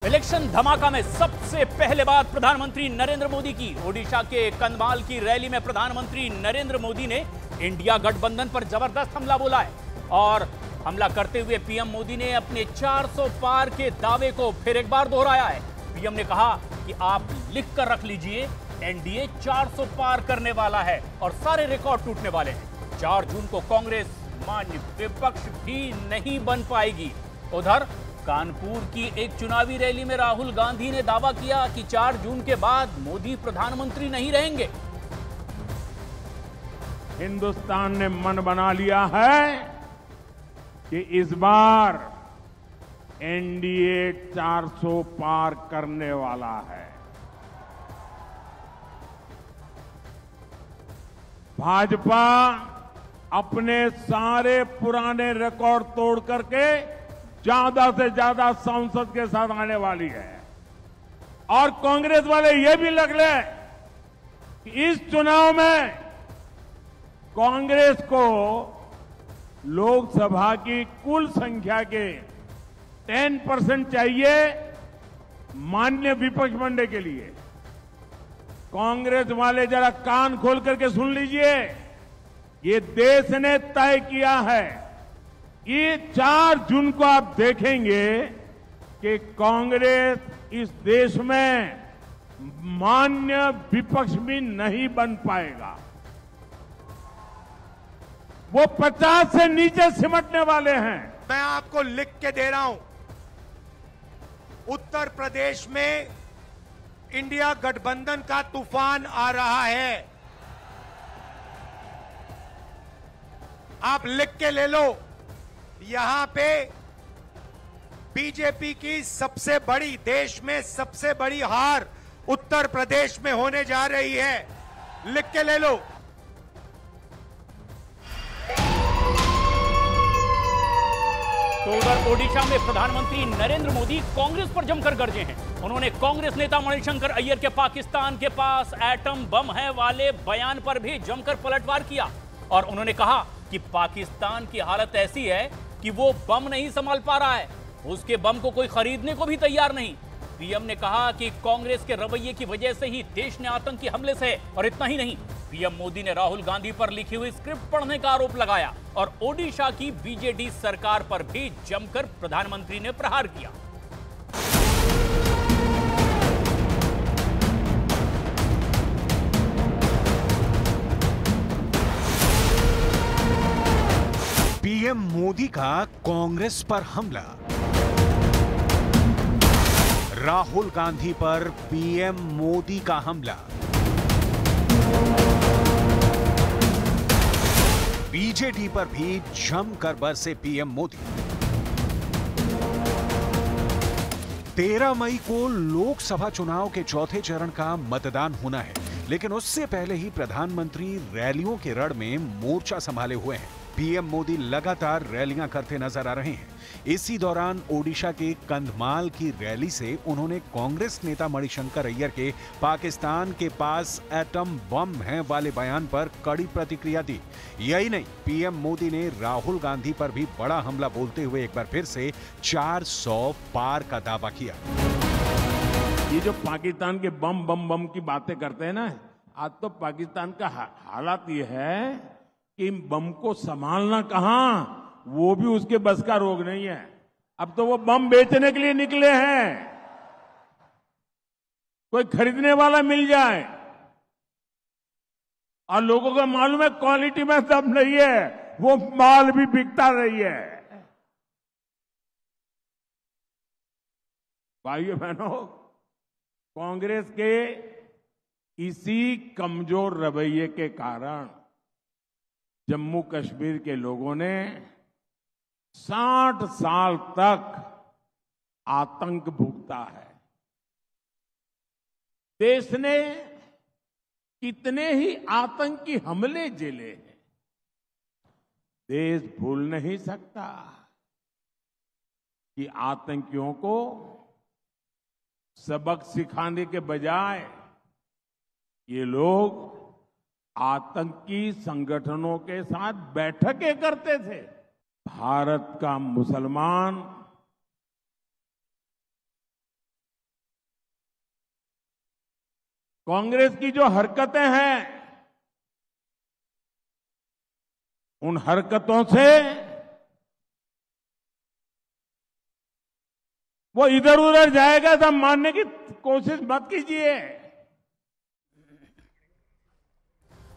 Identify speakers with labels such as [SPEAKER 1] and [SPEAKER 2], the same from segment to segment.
[SPEAKER 1] Election धमाका में सबसे पहले बात प्रधानमंत्री नरेंद्र मोदी की। ओडिशा के कंधमाल की रैली में प्रधानमंत्री नरेंद्र मोदी ने इंडिया गठबंधन पर जबरदस्त हमला बोला है और हमला करते हुए पीएम मोदी ने अपने 400 पार के दावे को फिर एक बार दोहराया है। पीएम ने कहा कि आप लिख कर रख लीजिए, एनडीए 400 पार करने वाला है और सारे रिकॉर्ड टूटने वाले हैं। 4 जून को कांग्रेस मान्य विपक्ष भी नहीं बन पाएगी। उधर कानपुर की एक चुनावी रैली में राहुल गांधी ने दावा किया कि 4 जून के बाद मोदी प्रधानमंत्री नहीं रहेंगे।
[SPEAKER 2] हिंदुस्तान ने मन बना लिया है कि इस बार एनडीए 400 पार करने वाला है। भाजपा अपने सारे पुराने रिकॉर्ड तोड़ करके ज्यादा से ज्यादा सांसद के साथ आने वाली है और कांग्रेस वाले ये भी लग ले कि इस चुनाव में कांग्रेस को लोकसभा की कुल संख्या के 10% चाहिए मान्य विपक्ष बनने के लिए। कांग्रेस वाले जरा कान खोल करके सुन लीजिए, ये देश ने तय किया है। ये 4 जून को आप देखेंगे कि कांग्रेस इस देश में मान्य विपक्ष भी नहीं बन पाएगा। वो 50 से नीचे सिमटने वाले हैं।
[SPEAKER 3] मैं आपको लिख के दे रहा हूं, उत्तर प्रदेश में इंडिया गठबंधन का तूफान आ रहा है। आप लिख के ले लो। यहां पे बीजेपी की सबसे बड़ी, देश में सबसे बड़ी हार उत्तर प्रदेश में होने जा रही है। लिख के ले लो।
[SPEAKER 1] तो उधर ओडिशा में प्रधानमंत्री नरेंद्र मोदी कांग्रेस पर जमकर गरजे हैं। उन्होंने कांग्रेस नेता मणिशंकर अय्यर के पाकिस्तान के पास एटम बम है वाले बयान पर भी जमकर पलटवार किया और उन्होंने कहा कि पाकिस्तान की हालत ऐसी है कि वो बम नहीं संभाल पा रहा है, उसके बम को कोई खरीदने को भी तैयार नहीं। पीएम ने कहा कि कांग्रेस के रवैये की वजह से ही देश ने आतंकी हमले से, और इतना ही नहीं, पीएम मोदी ने राहुल गांधी पर लिखी हुई स्क्रिप्ट पढ़ने का आरोप लगाया और ओडिशा की बीजेडी सरकार पर भी जमकर प्रधानमंत्री ने प्रहार किया।
[SPEAKER 4] पीएम मोदी का कांग्रेस पर हमला। राहुल गांधी पर पीएम मोदी का हमला। बीजेडी पर भी जमकर बरसे पीएम मोदी। 13 मई को लोकसभा चुनाव के चौथे चरण का मतदान होना है, लेकिन उससे पहले ही प्रधानमंत्री रैलियों के रड़ में मोर्चा संभाले हुए हैं। पीएम मोदी लगातार रैलियां करते नजर आ रहे हैं। इसी दौरान ओडिशा के कंधमाल की रैली से उन्होंने कांग्रेस नेता मणिशंकर अय्यर के पाकिस्तान के पास एटम बम है वाले बयान पर कड़ी प्रतिक्रिया दी। यही नहीं, पीएम मोदी ने राहुल गांधी पर भी बड़ा हमला बोलते हुए एक बार फिर से 400 पार का दावा किया।
[SPEAKER 2] ये जो पाकिस्तान के बम बम बम की बातें करते हैं ना, आज तो पाकिस्तान का हालात ये है कि बम को संभालना कहां, वो भी उसके बस का रोग नहीं है। अब तो वो बम बेचने के लिए निकले हैं, कोई खरीदने वाला मिल जाए। और लोगों को मालूम है क्वालिटी में दम नहीं है, वो माल भी बिकता नहीं है। भाइयों बहनों, कांग्रेस के इसी कमजोर रवैये के कारण जम्मू कश्मीर के लोगों ने 60 साल तक आतंक भुगता है। देश ने कितने ही आतंकी हमले झेले हैं, देश भूल नहीं सकता कि आतंकियों को सबक सिखाने के बजाय ये लोग आतंकी संगठनों के साथ बैठकें करते थे। भारत का मुसलमान कांग्रेस की जो हरकतें हैं, उन हरकतों से वो इधर उधर जाएगा, सब मानने की कोशिश मत कीजिए।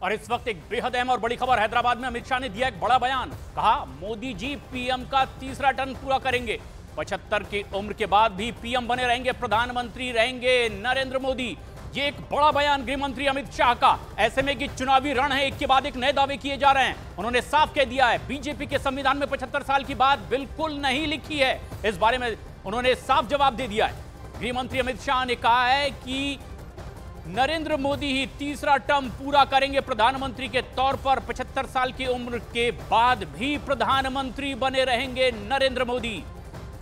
[SPEAKER 1] और इस वक्त एक बेहद अहम और बड़ी खबर, हैदराबाद में अमित शाह ने दिया एक बड़ा बयान। कहा मोदी जी पीएम का तीसरा टर्म पूरा करेंगे, 75 की उम्र के बाद भी पीएम बने रहेंगे, प्रधानमंत्री रहेंगे नरेंद्र मोदी। ये एक बड़ा बयान गृह मंत्री अमित शाह का। ऐसे में कि चुनावी रण है, एक के बाद एक नए दावे किए जा रहे हैं। उन्होंने साफ कह दिया है बीजेपी के संविधान में 75 साल की बात बिल्कुल नहीं लिखी है। इस बारे में उन्होंने साफ जवाब दे दिया है। गृह मंत्री अमित शाह ने कहा है कि नरेंद्र मोदी ही तीसरा टर्म पूरा करेंगे प्रधानमंत्री के तौर पर, 75 साल की उम्र के बाद भी प्रधानमंत्री बने रहेंगे नरेंद्र मोदी।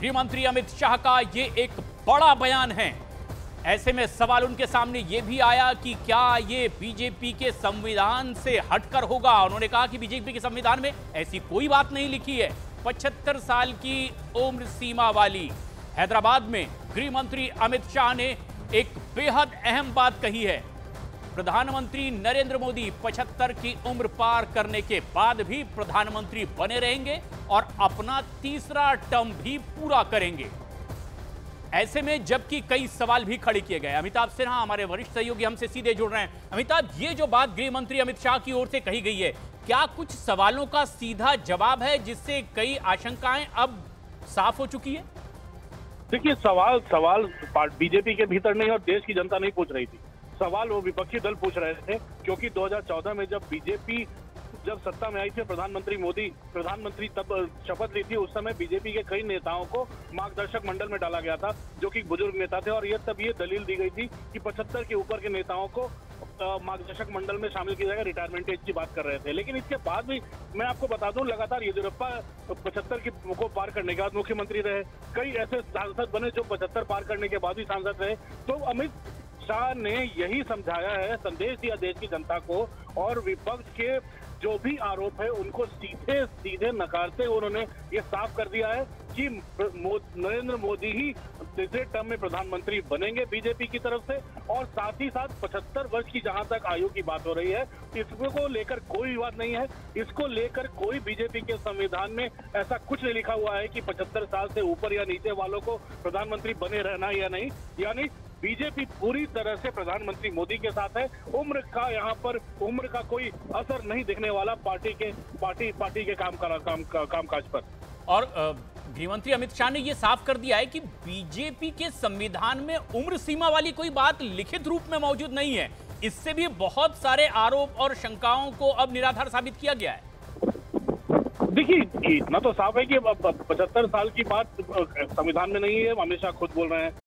[SPEAKER 1] गृह मंत्री अमित शाह का ये एक बड़ा बयान है। ऐसे में सवाल उनके सामने ये भी आया कि क्या ये बीजेपी के संविधान से हटकर होगा। उन्होंने कहा कि बीजेपी के संविधान में ऐसी कोई बात नहीं लिखी है 75 साल की उम्र सीमा वाली। हैदराबाद में गृह मंत्री अमित शाह ने एक बेहद अहम बात कही है। प्रधानमंत्री नरेंद्र मोदी 75 की उम्र पार करने के बाद भी प्रधानमंत्री बने रहेंगे और अपना तीसरा टर्म भी पूरा करेंगे। ऐसे में जबकि कई सवाल भी खड़े किए गए। अमिताभ सिन्हा हमारे वरिष्ठ सहयोगी हमसे सीधे जुड़ रहे हैं। अमिताभ, ये जो बात गृह मंत्री अमित शाह की ओर से कही गई है, क्या कुछ सवालों का सीधा जवाब है जिससे कई आशंकाएं अब साफ हो चुकी है?
[SPEAKER 5] देखिए, सवाल बीजेपी के भीतर नहीं और देश की जनता नहीं पूछ रही थी। सवाल वो विपक्षी दल पूछ रहे थे, क्योंकि 2014 में जब बीजेपी सत्ता में आई थी, प्रधानमंत्री तब शपथ ली थी, उस समय बीजेपी के कई नेताओं को मार्गदर्शक मंडल में डाला गया था, जो कि बुजुर्ग नेता थे। और तब ये दलील दी गई थी कि 75 के ऊपर के नेताओं को मार्गदर्शक मंडल में शामिल किया जाएगा, रिटायरमेंट एज की बात कर रहे थे। लेकिन इसके बाद भी मैं आपको बता दूं, लगातार येदियुरप्पा 75 को पार करने के बाद मुख्यमंत्री रहे। कई ऐसे सांसद बने जो 75 पार करने के बाद भी सांसद रहे। तो अमित शाह ने यही समझाया है, संदेश दिया देश की जनता को, और विपक्ष के जो भी आरोप है उनको सीधे सीधे नकारते हुए उन्होंने ये साफ कर दिया है कि नरेंद्र मोदी ही तीसरे टर्म में प्रधानमंत्री बनेंगे बीजेपी की तरफ से। और साथ ही साथ 75 वर्ष की जहां तक आयु की बात हो रही है, इसको लेकर कोई विवाद नहीं है। इसको लेकर कोई बीजेपी के संविधान में ऐसा कुछ नहीं लिखा हुआ है कि 75 साल से ऊपर या नीचे वालों को प्रधानमंत्री बने रहना या नहीं। यानी बीजेपी पूरी तरह से प्रधानमंत्री मोदी के साथ है। उम्र का कोई असर नहीं दिखने वाला पार्टी के कामकाज पर।
[SPEAKER 1] और गृहमंत्री अमित शाह ने यह साफ कर दिया है कि बीजेपी के संविधान में उम्र सीमा वाली कोई बात लिखित रूप में मौजूद नहीं है। इससे भी बहुत सारे आरोप और शंकाओं को अब निराधार साबित किया गया है।
[SPEAKER 5] देखिए, इतना तो साफ है कि 75 साल की बात संविधान में नहीं है। अमित शाह खुद बोल रहे हैं